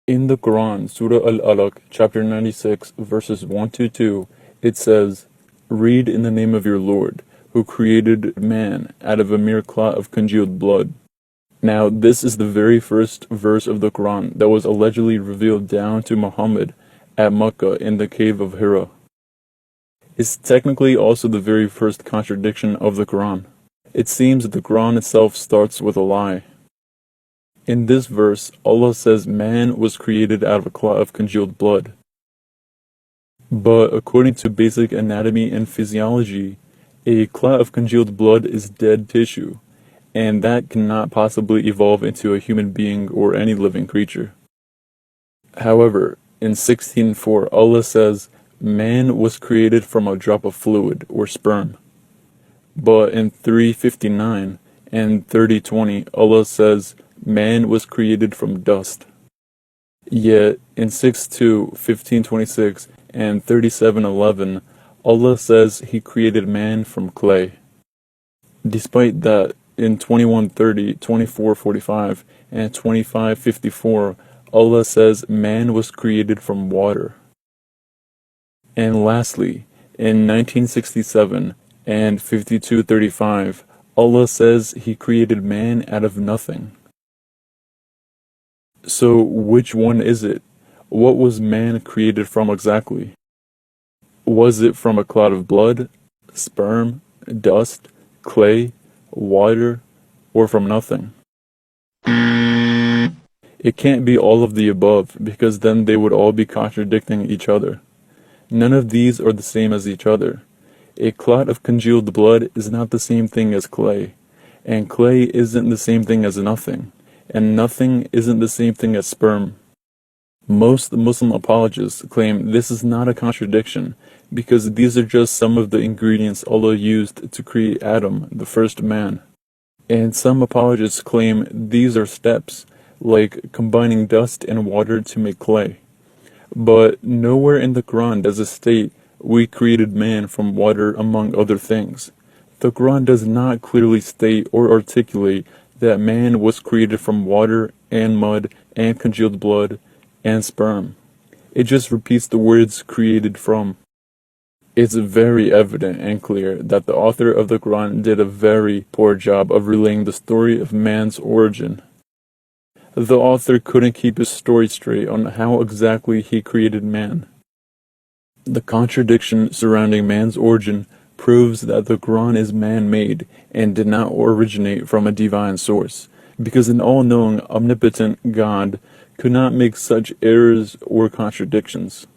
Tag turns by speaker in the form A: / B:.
A: In the Quran, Surah Al-Alaq, chapter 96, verses 1-2, it says, "Read in the name of your Lord, who created man out of a mere clot of congealed blood." Now, this is the very first verse of the Quran that was allegedly revealed down to Muhammad at Mecca in the cave of Hira. It's technically also the very first contradiction of the Quran. It seems that the Quran itself starts with a lie. In this verse, Allah says man was created out of a clot of congealed blood. But according to basic anatomy and physiology, a clot of congealed blood is dead tissue, and that cannot possibly evolve into a human being or any living creature. However, in 16:4, Allah says man was created from a drop of fluid, or sperm. But in 3:59 and 30:20, Allah says man was created from dust. Yet in 6:2, 15:26, and 37:11, Allah says He created man from clay. Despite that, in 21:30, 24:45, and 25:54, Allah says man was created from water. And lastly, in 1967 and 52:35, Allah says He created man out of nothing. So which one is it? What was man created from exactly? Was it from a clot of blood, sperm, dust, clay, water, or from nothing? It can't be all of the above, because then they would all be contradicting each other. None of these are the same as each other. A clot of congealed blood is not the same thing as clay, and clay isn't the same thing as nothing, and nothing isn't the same thing as sperm. Most Muslim apologists claim this is not a contradiction, because these are just some of the ingredients Allah used to create Adam, the first man. And some apologists claim these are steps, like combining dust and water to make clay. But nowhere in the Quran does it state, "We created man from water among other things." The Quran does not clearly state or articulate that man was created from water and mud and congealed blood and sperm. It just repeats the words "created from." It's very evident and clear that the author of the Quran did a very poor job of relaying the story of man's origin. The author couldn't keep his story straight on how exactly he created man. The contradiction surrounding man's origin proves that the Quran is man-made and did not originate from a divine source, because an all-knowing, omnipotent God could not make such errors or contradictions.